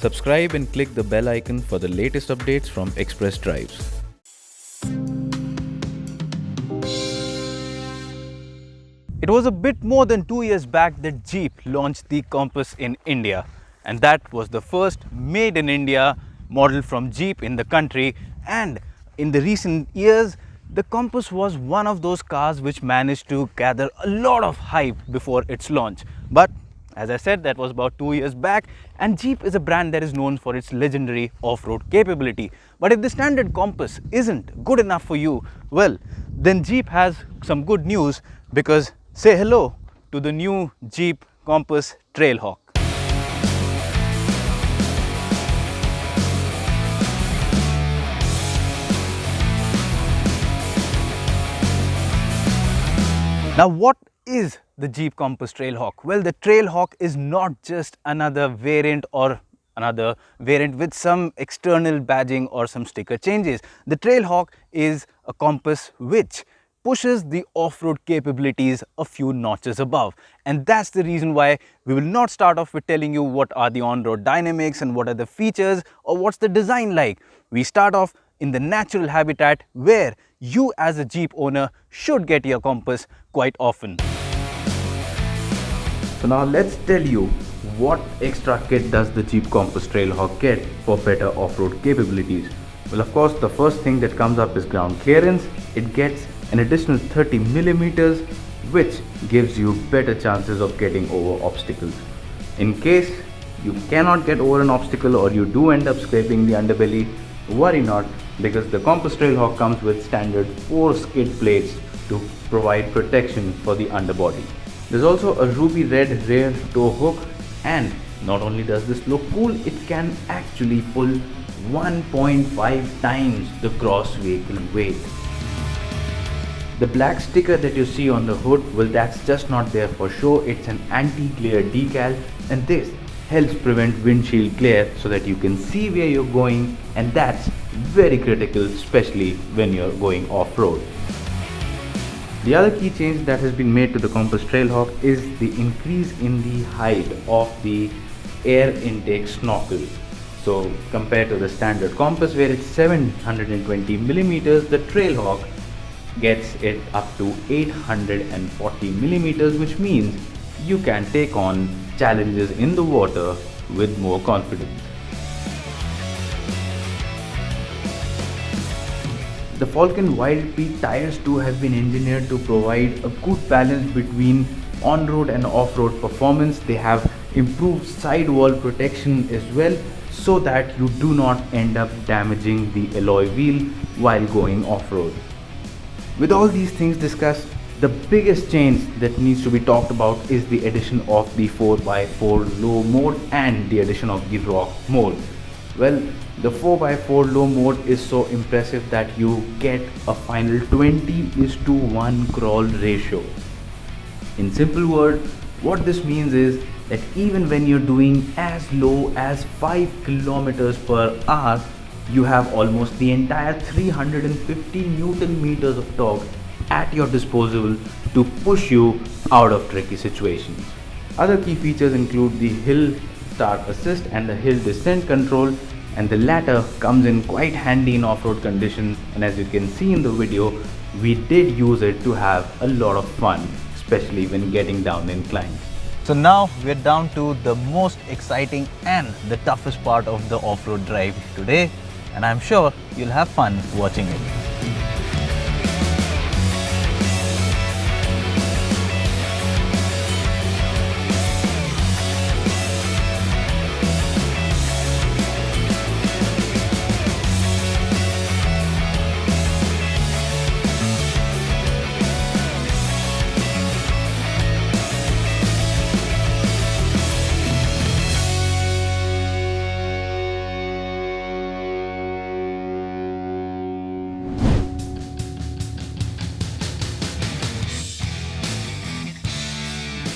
Subscribe and click the bell icon for the latest updates from Express Drives. It was a bit more than 2 years back that Jeep launched the Compass in India, and that was the first made in India model from Jeep in the country. And in the recent years, the Compass was one of those cars which managed to gather a lot of hype before its launch. But as I said, that was about 2 years back, and Jeep is a brand that is known for its legendary off-road capability. But if the standard Compass isn't good enough for you, well, then Jeep has some good news, because say hello to the new Jeep Compass Trailhawk. Now, what is the Jeep Compass Trailhawk? Well, the Trailhawk is not just another variant with some external badging or some sticker changes. The Trailhawk is a Compass which pushes the off-road capabilities a few notches above, and that's the reason why we will not start off with telling you what are the on-road dynamics and what are the features or what's the design like. We start off in the natural habitat where you as a Jeep owner should get your Compass quite often. So now let's tell you what extra kit does the Jeep Compass Trailhawk get for better off-road capabilities. Well, of course, the first thing that comes up is ground clearance. It gets an additional 30 millimeters, which gives you better chances of getting over obstacles. In case you cannot get over an obstacle or you do end up scraping the underbelly, worry not, because the Compass Trailhawk comes with standard 4 skid plates to provide protection for the underbody. There's also a ruby red rear tow hook, and not only does this look cool, it can actually pull 1.5 times the gross vehicle weight. The black sticker that you see on the hood, well, that's just not there for show. It's an anti-glare decal, and this helps prevent windshield glare so that you can see where you're going, and that's very critical, especially when you're going off-road. The other key change that has been made to the Compass Trailhawk is the increase in the height of the air intake snorkel. So compared to the standard Compass where it's 720 millimeters, the Trailhawk gets it up to 840 millimeters, which means you can take on challenges in the water with more confidence. The Falcon Wild Peak tires too have been engineered to provide a good balance between on-road and off-road performance. They have improved sidewall protection as well, so that you do not end up damaging the alloy wheel while going off-road. With all these things discussed, the biggest change that needs to be talked about is the addition of the 4x4 low mode and the addition of the rock mode. Well, the 4x4 low mode is so impressive that you get a final 20:1 crawl ratio. In simple words, what this means is that even when you're doing as low as 5 kilometers per hour, you have almost the entire 350 Newton meters of torque at your disposal to push you out of tricky situations. Other key features include the hill start assist and the hill descent control, and the latter comes in quite handy in off-road conditions, and as you can see in the video, we did use it to have a lot of fun, especially when getting down inclines. So now we're down to the most exciting and the toughest part of the off-road drive today, and I'm sure you'll have fun watching it.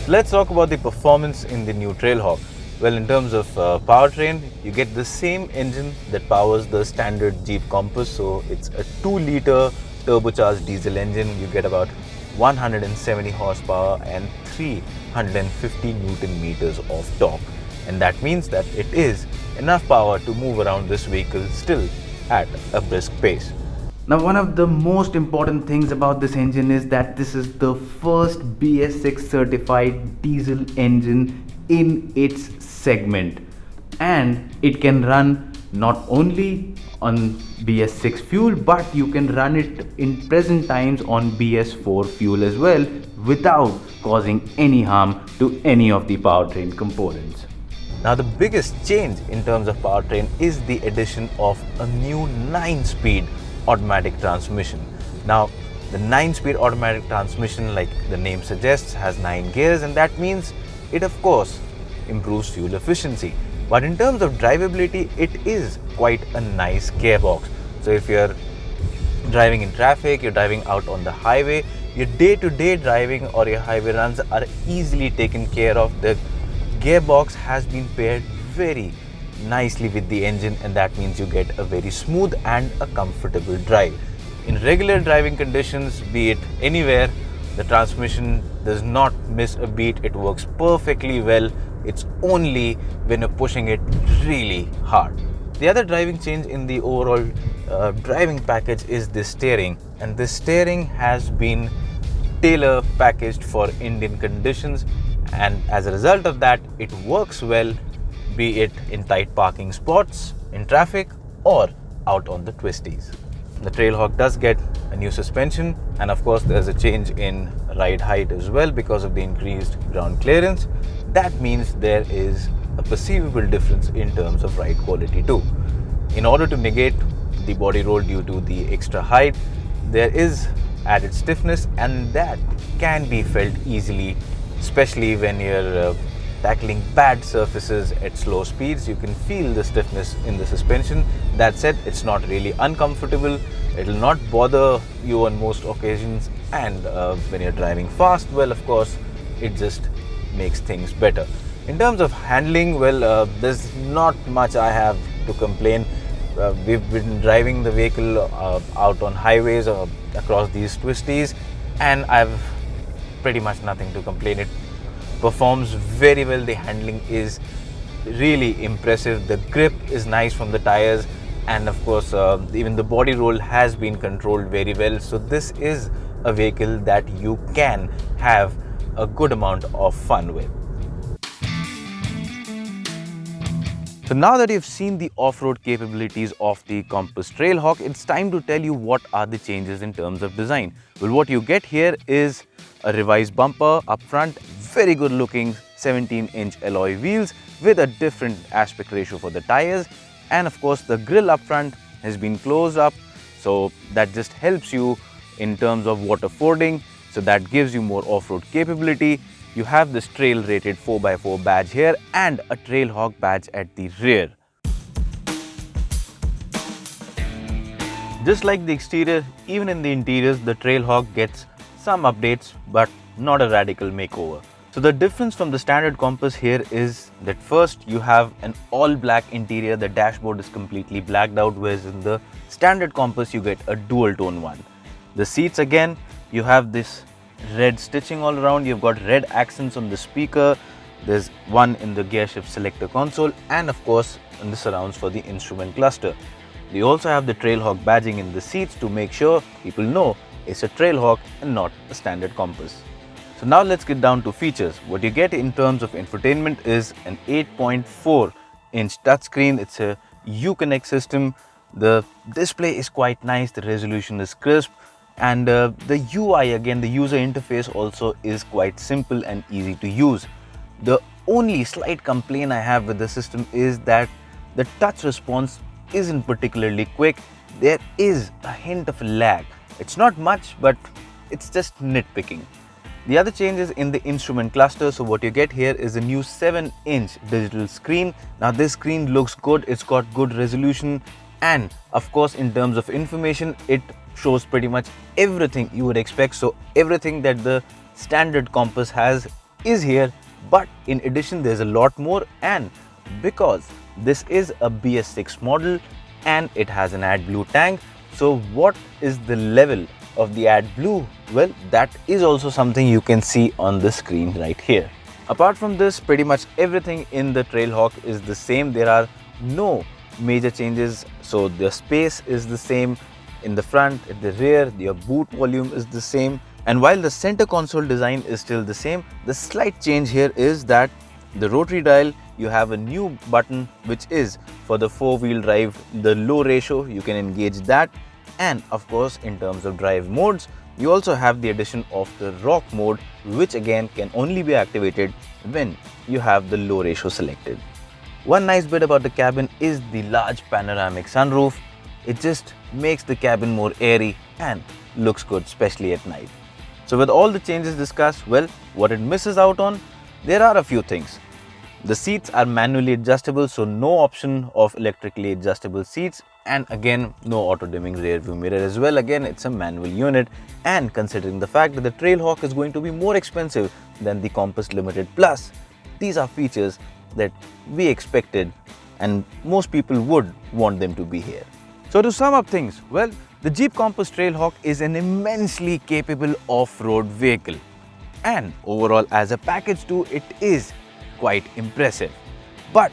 Let's talk about the performance in the new Trailhawk. Well, in terms of powertrain, you get the same engine that powers the standard Jeep Compass. So it's a 2-liter turbocharged diesel engine. You get about 170 horsepower and 350 Newton meters of torque. And that means that it is enough power to move around this vehicle still at a brisk pace. Now, one of the most important things about this engine is that this is the first BS6 certified diesel engine in its segment, and it can run not only on BS6 fuel, but you can run it in present times on BS4 fuel as well without causing any harm to any of the powertrain components. Now, the biggest change in terms of powertrain is the addition of a new 9-speed automatic transmission. Now, the 9-speed automatic transmission, like the name suggests, has 9 gears, and that means it of course improves fuel efficiency. But in terms of drivability, it is quite a nice gearbox. So if you're driving in traffic, you're driving out on the highway, your day-to-day driving or your highway runs are easily taken care of. The gearbox has been paired very nicely with the engine, and that means you get a very smooth and a comfortable drive. In regular driving conditions, be it anywhere, the transmission does not miss a beat. It works perfectly well. It's only when you're pushing it really hard. The other driving change in the overall driving package is this steering, and this steering has been tailor packaged for Indian conditions, and as a result of that, it works well, be it in tight parking spots, in traffic, or out on the twisties. The Trailhawk does get a new suspension, and of course there's a change in ride height as well because of the increased ground clearance. That means there is a perceivable difference in terms of ride quality too. In order to negate the body roll due to the extra height, there is added stiffness, and that can be felt easily, especially when you're tackling bad surfaces at slow speeds. You can feel the stiffness in the suspension. That said, it's not really uncomfortable. It will not bother you on most occasions, and when you're driving fast, well, of course, it just makes things better. In terms of handling, well, there's not much I have to complain. We've been driving the vehicle out on highways or across these twisties, and I've pretty much nothing to complain. It performs very well. The handling is really impressive. The grip is nice from the tires, and of course even the body roll has been controlled very well. So this is a vehicle that you can have a good amount of fun with. So now that you've seen the off-road capabilities of the Compass Trailhawk, it's time to tell you what are the changes in terms of design. Well, what you get here is a revised bumper up front, very good looking 17-inch alloy wheels with a different aspect ratio for the tires, and of course the grille up front has been closed up, so that just helps you in terms of water fording, so that gives you more off-road capability. You have this trail rated 4x4 badge here and a Trailhawk badge at the rear. Just like the exterior, even in the interiors, the Trailhawk gets some updates, but not a radical makeover. So the difference from the standard Compass here is that first you have an all black interior. The dashboard is completely blacked out, whereas in the standard Compass you get a dual tone one. The seats, again, you have this red stitching all around. You've got red accents on the speaker. There's one in the gear shift selector console, and of course in the surrounds for the instrument cluster. You also have the Trailhawk badging in the seats to make sure people know it's a Trailhawk and not a standard Compass. So now let's get down to features. What you get in terms of infotainment is an 8.4-inch touchscreen. It's a Uconnect system. The display is quite nice. The resolution is crisp. And the UI, again, the user interface also is quite simple and easy to use. The only slight complaint I have with the system is that the touch response isn't particularly quick. There is a hint of lag. It's not much, but it's just nitpicking. The other changes in the instrument cluster. So what you get here is a new 7-inch digital screen. Now this screen looks good. It's got good resolution, and of course in terms of information, it shows pretty much everything you would expect. So everything that the standard Compass has is here, but in addition there's a lot more. And because this is a BS6 model and it has an AdBlue tank, so what is the level of the AdBlue? Well, that is also something you can see on the screen right here. Apart from this, pretty much everything in the Trailhawk is the same. There are no major changes. So the space is the same in the front, at the rear, your boot volume is the same. And while the center console design is still the same, the slight change here is that the rotary dial, you have a new button which is for the four-wheel drive, the low ratio, you can engage that. And of course, in terms of drive modes, you also have the addition of the rock mode, which again can only be activated when you have the low ratio selected. One nice bit about the cabin is the large panoramic sunroof. It just makes the cabin more airy and looks good, especially at night. So with all the changes discussed, well, what it misses out on, there are a few things. The seats are manually adjustable, so no option of electrically adjustable seats, and again no auto dimming rear view mirror as well. Again, it's a manual unit, and considering the fact that the Trailhawk is going to be more expensive than the Compass Limited Plus, these are features that we expected and most people would want them to be here. So to sum up things, well, the Jeep Compass Trailhawk is an immensely capable off-road vehicle, and overall as a package too, it is quite impressive. But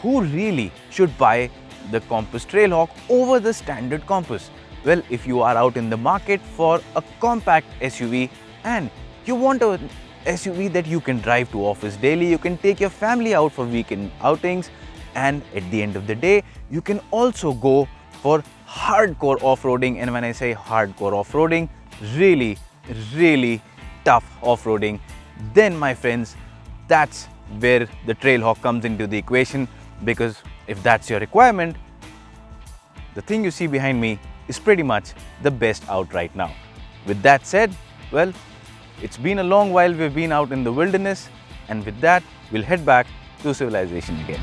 who really should buy the Compass Trailhawk over the standard Compass? Well, if you are out in the market for a compact SUV and you want an SUV that you can drive to office daily, you can take your family out for weekend outings, and at the end of the day, you can also go for hardcore off-roading. And when I say hardcore off-roading, really tough off-roading, then my friends, that's where the Trailhawk comes into the equation. Because if that's your requirement, the thing you see behind me is pretty much the best out right now. With that said, well, it's been a long while we've been out in the wilderness, and with that, we'll head back to civilization again.